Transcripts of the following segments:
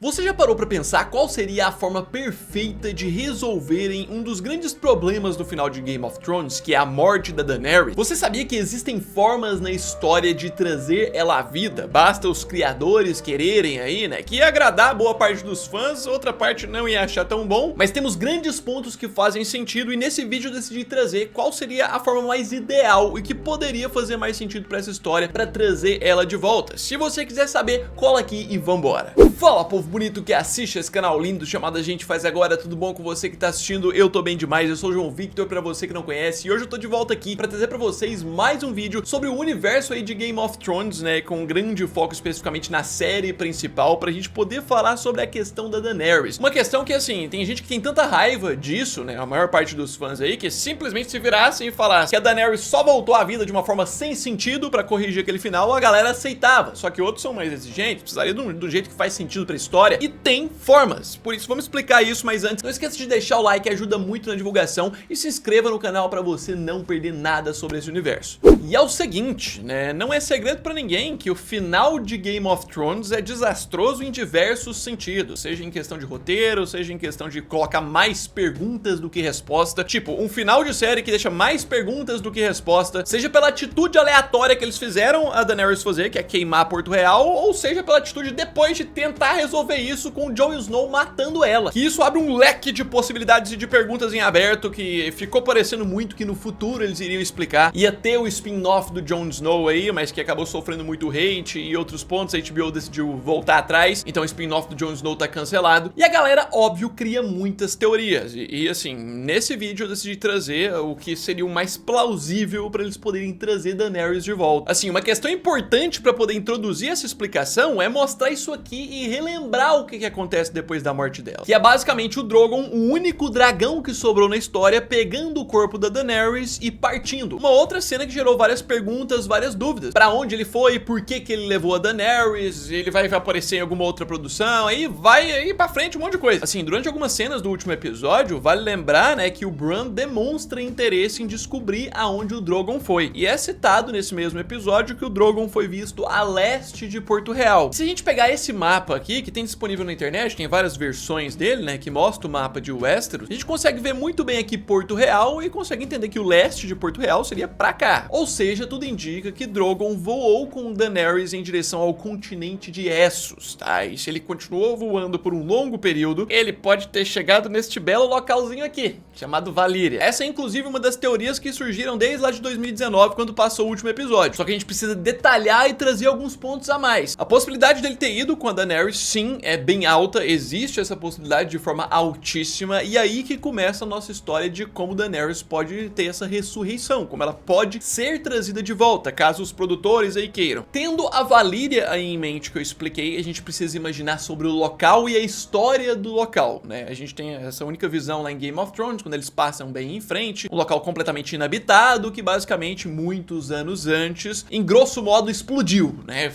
Você já parou pra pensar qual seria a forma perfeita de resolverem um dos grandes problemas do final de Game of Thrones, que é a morte da Daenerys? Você sabia que existem formas na história de trazer ela à vida? Basta os criadores quererem aí, né? Que ia agradar boa parte dos fãs, outra parte não ia achar tão bom. Mas temos grandes pontos que fazem sentido e nesse vídeo eu decidi trazer qual seria a forma mais ideal e que poderia fazer mais sentido pra essa história, pra trazer ela de volta. Se você quiser saber, cola aqui e vambora. Fala, povo bonito que assiste esse canal lindo chamado A Gente Faz Agora, tudo bom com você que tá assistindo? Eu tô bem demais, eu sou o João Victor, pra você que não conhece, e hoje eu tô de volta aqui pra trazer pra vocês mais um vídeo sobre o universo aí de Game of Thrones, né, com um grande foco especificamente na série principal, pra gente poder falar sobre a questão da Daenerys. Uma questão que, assim, tem gente que tem tanta raiva disso, né, a maior parte dos fãs aí, que simplesmente se virassem e falassem que a Daenerys só voltou à vida de uma forma sem sentido pra corrigir aquele final, a galera aceitava. Só que outros são mais exigentes, precisaria do jeito que faz sentido pra história, e tem formas. Por isso vamos explicar isso, mas antes não esqueça de deixar o like, ajuda muito na divulgação, e se inscreva no canal pra você não perder nada sobre esse universo. E é o seguinte, né, não é segredo pra ninguém que o final de Game of Thrones é desastroso em diversos sentidos, seja em questão de roteiro, seja em questão de colocar mais perguntas do que resposta, tipo, um final de série que deixa mais perguntas do que resposta, seja pela atitude aleatória que eles fizeram a Daenerys fazer, que é queimar Porto Real, ou seja pela atitude depois de tentar resolver isso com o Jon Snow matando ela. Que isso abre um leque de possibilidades e de perguntas em aberto que ficou parecendo muito que no futuro eles iriam explicar. Ia ter o spin-off do Jon Snow aí, mas que acabou sofrendo muito hate e outros pontos, a HBO decidiu voltar atrás, então o spin-off do Jon Snow tá cancelado. E a galera, óbvio, cria muitas teorias. E assim, nesse vídeo eu decidi trazer o que seria o mais plausível pra eles poderem trazer Daenerys de volta. Assim, uma questão importante pra poder introduzir essa explicação é mostrar isso aqui e relembrar o que acontece depois da morte dela, que é basicamente o Drogon, o único dragão que sobrou na história, pegando o corpo da Daenerys e partindo. Uma outra cena que gerou várias perguntas, várias dúvidas. Pra onde ele foi, por que ele levou a Daenerys, ele vai aparecer em alguma outra produção, aí vai aí pra frente um monte de coisa. Assim, durante algumas cenas do último episódio, vale lembrar, né, que o Bran demonstra interesse em descobrir aonde o Drogon foi. E é citado nesse mesmo episódio que o Drogon foi visto a leste de Porto Real. Se a gente pegar esse mapa aqui, que tem disponível na internet, tem várias versões dele, né, que mostra o mapa de Westeros, a gente consegue ver muito bem aqui Porto Real e consegue entender que o leste de Porto Real seria pra cá. Ou seja, tudo indica que Drogon voou com Daenerys em direção ao continente de Essos, tá? E se ele continuou voando por um longo período, ele pode ter chegado neste belo localzinho aqui, chamado Valíria. Essa é inclusive uma das teorias que surgiram desde lá de 2019, quando passou o último episódio. Só que a gente precisa detalhar e trazer alguns pontos a mais. A possibilidade dele ter ido com a Daenerys, sim, é bem alta, existe essa possibilidade de forma altíssima, e aí que começa a nossa história de como Daenerys pode ter essa ressurreição, como ela pode ser trazida de volta, caso os produtores aí queiram. Tendo a Valíria aí em mente que eu expliquei, a gente precisa imaginar sobre o local e a história do local, né? A gente tem essa única visão lá em Game of Thrones, quando eles passam bem em frente, um local completamente inabitado, que basicamente muitos anos antes, em grosso modo, explodiu, né?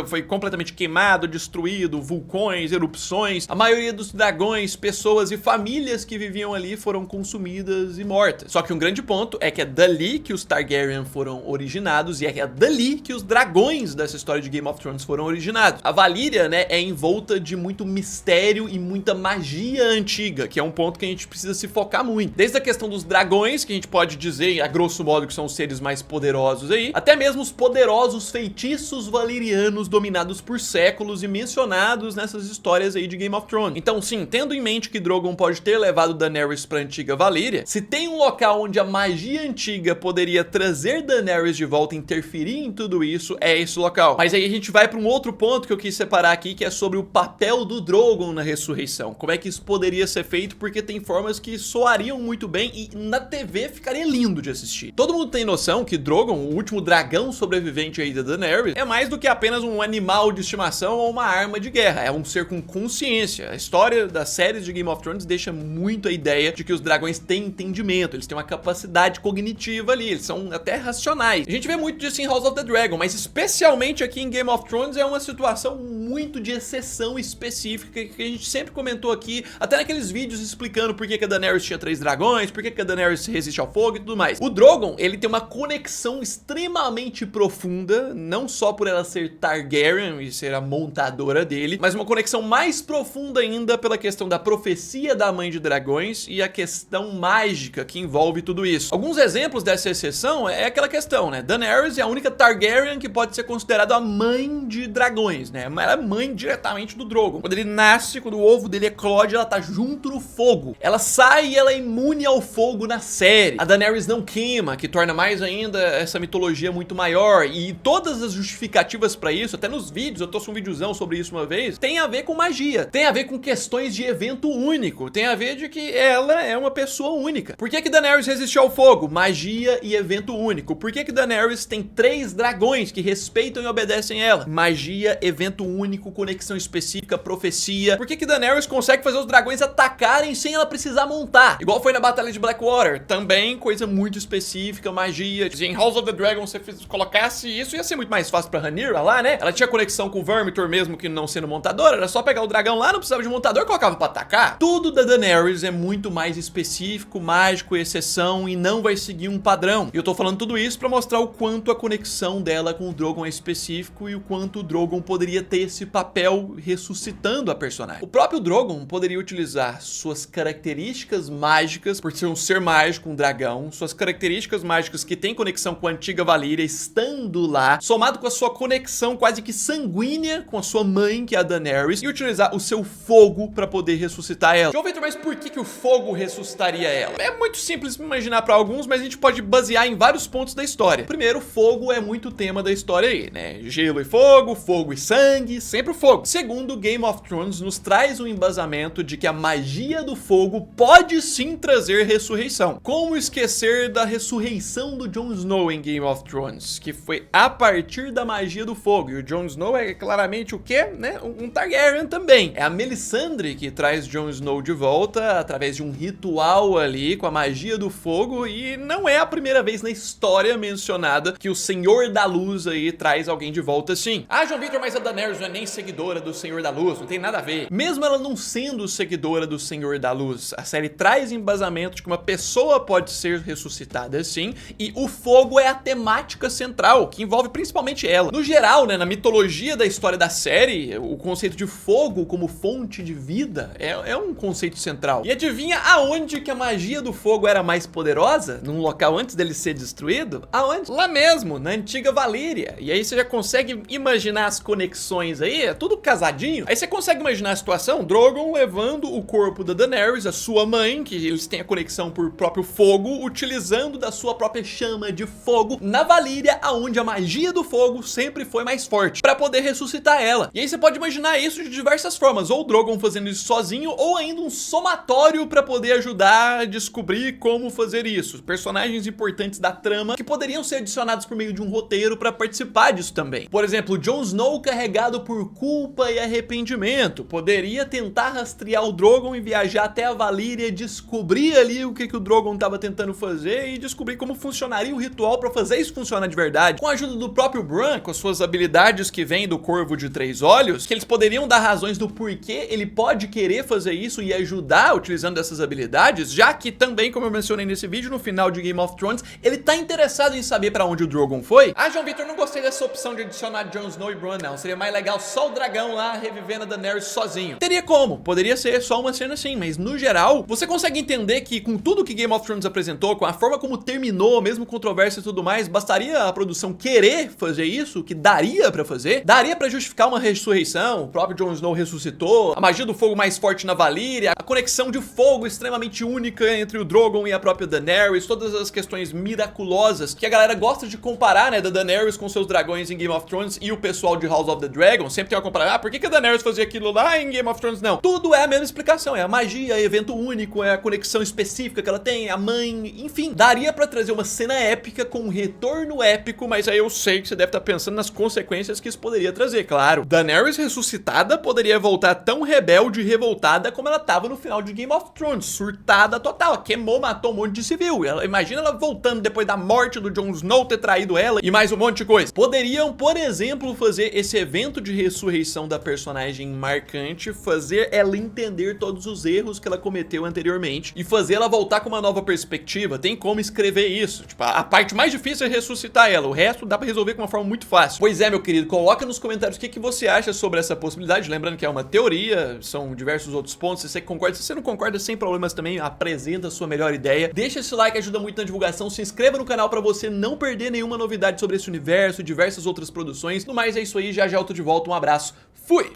Foi completamente queimado, destruído, vulcões, erupções, a maioria dos dragões, pessoas e famílias que viviam ali foram consumidas e mortas. Só que um grande ponto é que é dali que os Targaryen foram originados e é dali que os dragões dessa história de Game of Thrones foram originados. A Valíria, né, é envolta de muito mistério e muita magia antiga, que é um ponto que a gente precisa se focar muito. Desde a questão dos dragões, que a gente pode dizer, a grosso modo, que são os seres mais poderosos aí, até mesmo os poderosos feitiços valirianos dominados por séculos e mencionados nessas histórias aí de Game of Thrones. Então sim, tendo em mente que Drogon pode ter levado Daenerys pra antiga Valíria, se tem um local onde a magia antiga poderia trazer Daenerys de volta e interferir em tudo isso, é esse local. Mas aí a gente vai pra um outro ponto que eu quis separar aqui, que é sobre o papel do Drogon na ressurreição. Como é que isso poderia ser feito, porque tem formas que soariam muito bem e na TV ficaria lindo de assistir. Todo mundo tem noção que Drogon, o último dragão sobrevivente aí da Daenerys, é mais do que apenas um animal de estimação ou uma arma de guerra, é um ser com consciência. A história das séries de Game of Thrones deixa muito a ideia de que os dragões têm entendimento, eles têm uma capacidade cognitiva ali, eles são até racionais. A gente vê muito disso em House of the Dragon, mas especialmente aqui em Game of Thrones é uma situação muito de exceção específica que a gente sempre comentou aqui, até naqueles vídeos explicando por que a Daenerys tinha 3 dragões, por que a Daenerys resiste ao fogo e tudo mais. O Drogon, ele tem uma conexão extremamente profunda, não só por ela ser Targaryen e ser a montadora dele, mas uma conexão mais profunda ainda pela questão da profecia da Mãe de Dragões e a questão mágica que envolve tudo isso. Alguns exemplos dessa exceção é aquela questão, né? Daenerys é a única Targaryen que pode ser considerada a mãe de dragões, né? Ela é mãe diretamente do Drogon. Quando ele nasce, quando o ovo dele eclode, ela tá junto no fogo. Ela sai e ela é imune ao fogo na série. A Daenerys não queima, que torna mais ainda essa mitologia muito maior. E todas as justificativas pra isso, até nos vídeos, eu trouxe um videozão sobre isso uma vez, tem a ver com magia, tem a ver com questões de evento único, tem a ver de que ela é uma pessoa única. Por que Daenerys resistiu ao fogo? Magia e evento único. Por que Daenerys tem 3 dragões que respeitam e obedecem ela? Magia, evento único, conexão específica, profecia. Por que Daenerys consegue fazer os dragões atacarem sem ela precisar montar? Igual foi na Batalha de Blackwater, também coisa muito específica, magia. Se em House of the Dragon você colocasse isso, ia ser muito mais fácil pra Rhaenyra lá, né? Ela tinha conexão com o Vermithor mesmo que não sendo montador, era só pegar o dragão lá, não precisava de montador, colocava pra atacar. Tudo da Daenerys é muito mais específico, mágico, exceção e não vai seguir um padrão. E eu tô falando tudo isso pra mostrar o quanto a conexão dela com o Drogon é específico e o quanto o Drogon poderia ter esse papel ressuscitando a personagem. O próprio Drogon poderia utilizar suas características mágicas, por ser um ser mágico, um dragão, suas características mágicas que tem conexão com a antiga Valyria, estando lá, somado com a sua conexão quase que sanguínea com a sua mãe, que é a Daenerys, e utilizar o seu fogo pra poder ressuscitar ela. João Vitor, mas por que o fogo ressuscitaria ela? É muito simples imaginar pra alguns, mas a gente pode basear em vários pontos da história. Primeiro, fogo é muito tema da história aí, né? Gelo e fogo e sangue, sempre o fogo. Segundo, Game of Thrones nos traz um embasamento de que a magia do fogo pode sim trazer ressurreição. Como esquecer da ressurreição do Jon Snow em Game of Thrones, que foi a partir da magia do fogo. E o Jon Snow é claramente o quê? Né? Um Targaryen também. É a Melisandre que traz Jon Snow de volta através de um ritual ali com a magia do fogo, e não é a primeira vez na história mencionada que o Senhor da Luz aí traz alguém de volta assim. Ah, João Vitor, mas a Daenerys não é nem seguidora do Senhor da Luz, não tem nada a ver. Mesmo ela não sendo seguidora do Senhor da Luz, a série traz embasamento de que uma pessoa pode ser ressuscitada assim, e o fogo é a temática central, que envolve principalmente ela. No geral, né, na mitologia da história da série, o conceito de fogo como fonte de vida é um conceito central. E adivinha aonde que a magia do fogo era mais poderosa? Num local antes dele ser destruído? Aonde? Lá mesmo, na antiga Valyria. E aí você já consegue imaginar as conexões aí, é tudo casadinho. Aí você consegue imaginar a situação, Drogon levando o corpo da Daenerys, a sua mãe, que eles têm a conexão por próprio fogo, utilizando da sua própria chama de fogo na Valyria, aonde a magia do fogo sempre foi mais forte, pra poder ressuscitar ela. E aí você pode imaginar isso de diversas formas, ou o Drogon fazendo isso sozinho, ou ainda um somatório pra poder ajudar a descobrir como fazer isso. Personagens importantes da trama que poderiam ser adicionados por meio de um roteiro pra participar disso também. Por exemplo, Jon Snow carregado por culpa e arrependimento poderia tentar rastrear o Drogon e viajar até a Valyria, descobrir ali o que o Drogon tava tentando fazer e descobrir como funcionaria o ritual pra fazer isso funcionar de verdade. Com a ajuda do próprio Bran, com as suas habilidades que vêm do Corvo de 3 Olhos, que eles poderiam dar razões do porquê ele pode querer fazer isso e ajudar utilizando essas habilidades, já que também, como eu mencionei nesse vídeo, no final de Game of Thrones, ele tá interessado em saber pra onde o Drogon foi. Ah, João Vitor, não gostei dessa opção de adicionar Jon Snow e Bran, não. Seria mais legal só o dragão lá revivendo a Daenerys sozinho. Teria como, poderia ser só uma cena assim, mas no geral, você consegue entender que com tudo que Game of Thrones apresentou, com a forma como terminou, mesmo controvérsia e tudo mais, bastaria a produção querer fazer isso, que daria pra fazer, daria pra justificar uma ressurreição, o próprio Jon Snow ressuscitou, a magia do fogo mais forte na Valyria, a conexão de fogo extremamente única entre o Drogon e a própria Daenerys, todas as questões miraculosas que a galera gosta de comparar, né, da Daenerys com seus dragões em Game of Thrones e o pessoal de House of the Dragon, sempre tem uma comparação, por que a Daenerys fazia aquilo lá em Game of Thrones não? Tudo é a mesma explicação, é a magia, é evento único, é a conexão específica que ela tem, é a mãe, enfim, daria pra trazer uma cena épica com um retorno épico, mas aí eu sei que você deve estar pensando nas consequências que isso poderia trazer, claro. Daenerys ressuscitada poderia voltar tão rebelde e revoltada como ela tava no final de Game of Thrones, surtada total, queimou, matou um monte de civil. Imagina ela voltando depois da morte do Jon Snow ter traído ela e mais um monte de coisa. Poderiam, por exemplo, fazer esse evento de ressurreição da personagem marcante, fazer ela entender todos os erros que ela cometeu anteriormente e fazer ela voltar com uma nova perspectiva. Tem como escrever isso. Tipo, a parte mais difícil é ressuscitar ela, o resto dá pra resolver com uma forma muito fácil. Pois é, meu querido, coloca nos comentários o que você acha sobre essa possibilidade. possibilidade, lembrando que é uma teoria, são diversos outros pontos, se você concorda, se você não concorda, sem problemas também, apresenta a sua melhor ideia. Deixa esse like, ajuda muito na divulgação, se inscreva no canal pra você não perder nenhuma novidade sobre esse universo, diversas outras produções. No mais é isso aí, já já eu tô de volta, um abraço, fui!